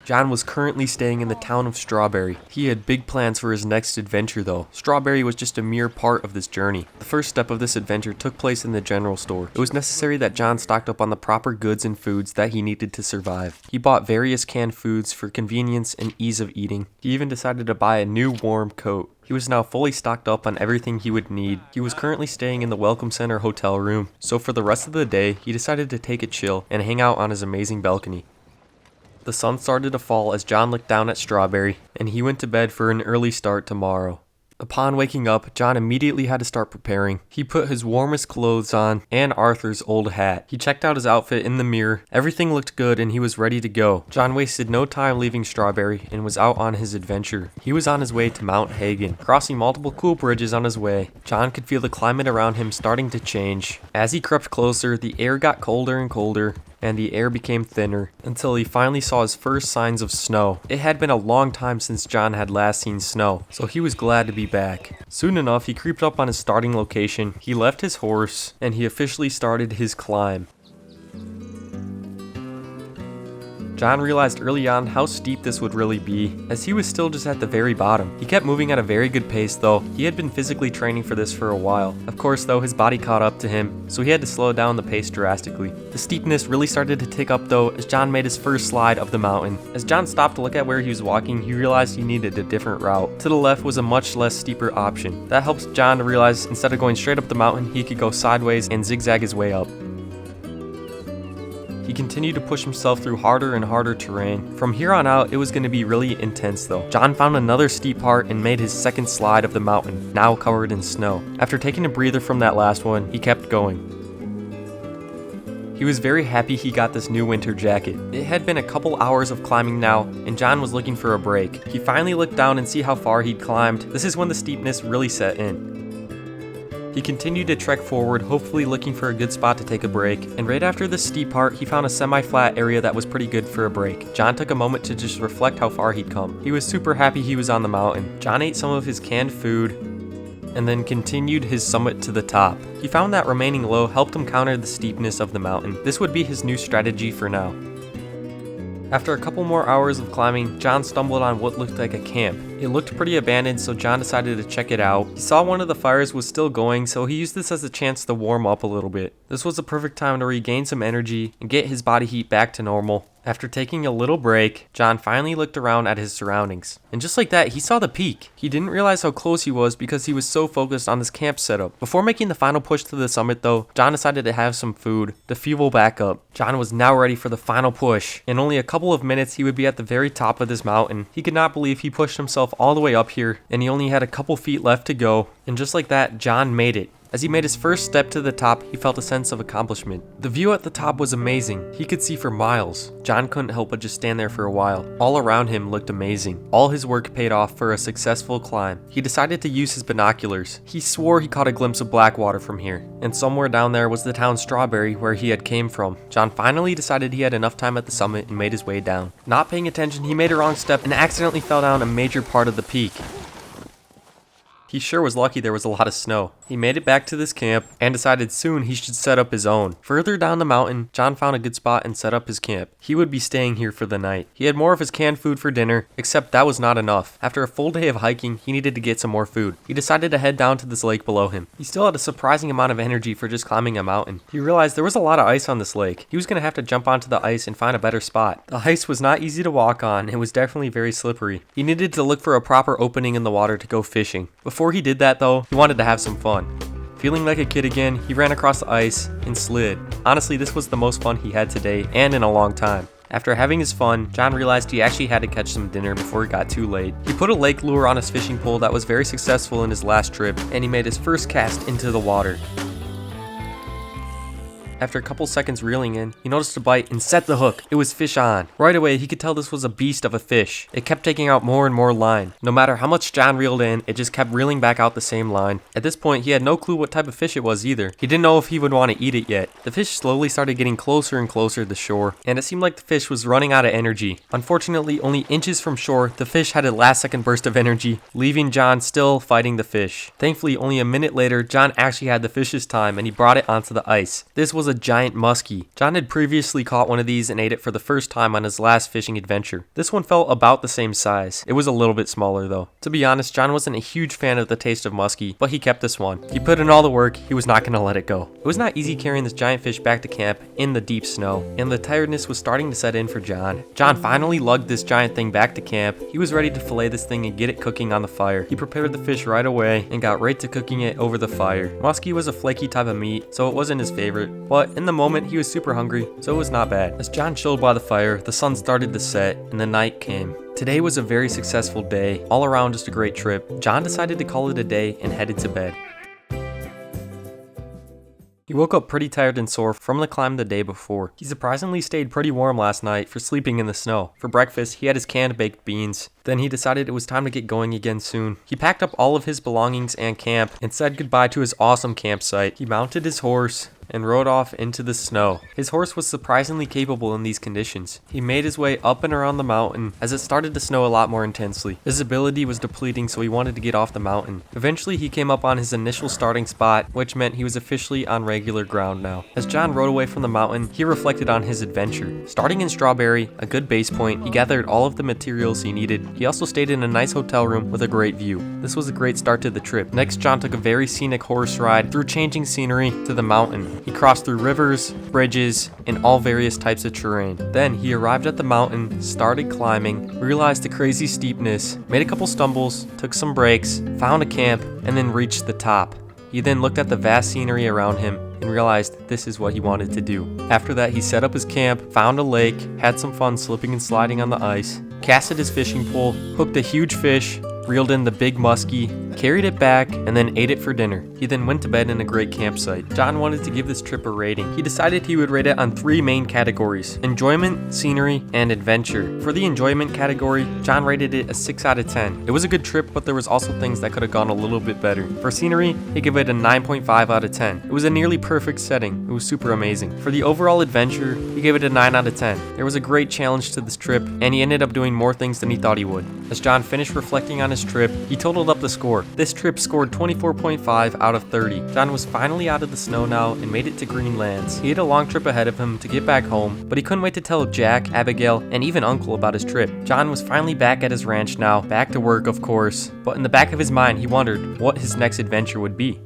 John was currently staying in the town of Strawberry. He had big plans for his next adventure though. Strawberry was just a mere part of this journey. The first step of this adventure took place in the general store. It was necessary that John stocked up on the proper goods and foods that he needed to survive. He bought various canned foods for convenience and ease of eating. He even decided to buy a new warm coat. He was now fully stocked up on everything he would need. He was currently staying in the Welcome Center hotel room, so for the rest of the day, he decided to take it chill and hang out on his amazing balcony. The sun started to fall as John looked down at Strawberry, and he went to bed for an early start tomorrow. Upon waking up, John immediately had to start preparing. He put his warmest clothes on and Arthur's old hat. He checked out his outfit in the mirror. Everything looked good and he was ready to go. John wasted no time leaving Strawberry and was out on his adventure. He was on his way to Mount Hagen, crossing multiple cool bridges on his way. John could feel the climate around him starting to change. As he crept closer, the air got colder and colder, and the air became thinner, until he finally saw his first signs of snow. It had been a long time since John had last seen snow, so he was glad to be back. Soon enough, he creeped up on his starting location, he left his horse, and he officially started his climb. John realized early on how steep this would really be, as he was still just at the very bottom. He kept moving at a very good pace though. He had been physically training for this for a while. Of course though, his body caught up to him, so he had to slow down the pace drastically. The steepness really started to tick up though as John made his first slide of the mountain. As John stopped to look at where he was walking, he realized he needed a different route. To the left was a much less steeper option. That helped John to realize instead of going straight up the mountain, he could go sideways and zigzag his way up. He continued to push himself through harder and harder terrain. From here on out, it was going to be really intense though. John found another steep part and made his second slide of the mountain, now covered in snow. After taking a breather from that last one, he kept going. He was very happy he got this new winter jacket. It had been a couple hours of climbing now, and John was looking for a break. He finally looked down and see how far he'd climbed. This is when the steepness really set in. He continued to trek forward, hopefully looking for a good spot to take a break, and right after the steep part, he found a semi-flat area that was pretty good for a break. John took a moment to just reflect how far he'd come. He was super happy he was on the mountain. John ate some of his canned food, and then continued his summit to the top. He found that remaining low helped him counter the steepness of the mountain. This would be his new strategy for now. After a couple more hours of climbing, John stumbled on what looked like a camp. It looked pretty abandoned, so John decided to check it out. He saw one of the fires was still going, so he used this as a chance to warm up a little bit. This was the perfect time to regain some energy and get his body heat back to normal. After taking a little break, John finally looked around at his surroundings. And just like that, he saw the peak. He didn't realize how close he was because he was so focused on this camp setup. Before making the final push to the summit though, John decided to have some food to fuel back up. John was now ready for the final push. In only a couple of minutes, he would be at the very top of this mountain. He could not believe he pushed himself all the way up here, and he only had a couple feet left to go. And just like that, John made it. As he made his first step to the top, he felt a sense of accomplishment. The view at the top was amazing. He could see for miles. John couldn't help but just stand there for a while. All around him looked amazing. All his work paid off for a successful climb. He decided to use his binoculars. He swore he caught a glimpse of Blackwater from here, and somewhere down there was the town Strawberry where he had came from. John finally decided he had enough time at the summit and made his way down. Not paying attention, he made a wrong step and accidentally fell down a major part of the peak. He sure was lucky there was a lot of snow. He made it back to this camp and decided soon he should set up his own. Further down the mountain, John found a good spot and set up his camp. He would be staying here for the night. He had more of his canned food for dinner, except that was not enough. After a full day of hiking, he needed to get some more food. He decided to head down to this lake below him. He still had a surprising amount of energy for just climbing a mountain. He realized there was a lot of ice on this lake. He was going to have to jump onto the ice and find a better spot. The ice was not easy to walk on. It was definitely very slippery. He needed to look for a proper opening in the water to go fishing. Before he did that though, he wanted to have some fun. Feeling like a kid again, he ran across the ice and slid. Honestly, this was the most fun he had today and in a long time. After having his fun, John realized he actually had to catch some dinner before it got too late. He put a lake lure on his fishing pole that was very successful in his last trip, and he made his first cast into the water. After a couple seconds reeling in, he noticed a bite and set the hook. It was fish on. Right away, he could tell this was a beast of a fish. It kept taking out more and more line. No matter how much John reeled in, it just kept reeling back out the same line. At this point, he had no clue what type of fish it was either. He didn't know if he would want to eat it yet. The fish slowly started getting closer and closer to the shore, and it seemed like the fish was running out of energy. Unfortunately, only inches from shore, the fish had a last-second burst of energy, leaving John still fighting the fish. Thankfully, only a minute later, John actually had the fish's time, and he brought it onto the ice. This was a a giant musky. John had previously caught one of these and ate it for the first time on his last fishing adventure. This one felt about the same size. It was a little bit smaller though. To be honest, John wasn't a huge fan of the taste of musky, but he kept this one. He put in all the work, he was not gonna let it go. It was not easy carrying this giant fish back to camp in the deep snow, and the tiredness was starting to set in for John. John finally lugged this giant thing back to camp. He was ready to fillet this thing and get it cooking on the fire. He prepared the fish right away and got right to cooking it over the fire. Musky was a flaky type of meat, so it wasn't his favorite, but in the moment he was super hungry, so it was not bad. As John chilled by the fire, the sun started to set and the night came. Today was a very successful day, all around just a great trip. John decided to call it a day and headed to bed. He woke up pretty tired and sore from the climb the day before. He surprisingly stayed pretty warm last night for sleeping in the snow. For breakfast, he had his canned baked beans. Then he decided it was time to get going again soon. He packed up all of his belongings and camp and said goodbye to his awesome campsite. He mounted his horse and rode off into the snow. His horse was surprisingly capable in these conditions. He made his way up and around the mountain as it started to snow a lot more intensely. His ability was depleting, so he wanted to get off the mountain. Eventually, he came up on his initial starting spot, which meant he was officially on regular ground now. As John rode away from the mountain, he reflected on his adventure. Starting in Strawberry, a good base point, he gathered all of the materials he needed. He also stayed in a nice hotel room with a great view. This was a great start to the trip. Next, John took a very scenic horse ride through changing scenery to the mountain. He crossed through rivers, bridges, and all various types of terrain. Then he arrived at the mountain, started climbing, realized the crazy steepness, made a couple stumbles, took some breaks, found a camp, and then reached the top. He then looked at the vast scenery around him and realized this is what he wanted to do. After that, he set up his camp, found a lake, had some fun slipping and sliding on the ice, casted his fishing pole, hooked a huge fish, reeled in the big musky, carried it back, and then ate it for dinner. He then went to bed in a great campsite. John wanted to give this trip a rating. He decided he would rate it on 3 main categories: enjoyment, scenery, and adventure. For the enjoyment category, John rated it a 6 out of 10. It was a good trip, but there was also things that could have gone a little bit better. For scenery, he gave it a 9.5 out of 10. It was a nearly perfect setting. It was super amazing. For the overall adventure, he gave it a 9 out of 10. There was a great challenge to this trip, and he ended up doing more things than he thought he would. As John finished reflecting on his trip, he totaled up the score. This trip scored 24.5 out of 30. John was finally out of the snow now and made it to Greenlands. He had a long trip ahead of him to get back home, but he couldn't wait to tell Jack, Abigail, and even Uncle about his trip. John was finally back at his ranch now, back to work of course, but in the back of his mind he wondered what his next adventure would be.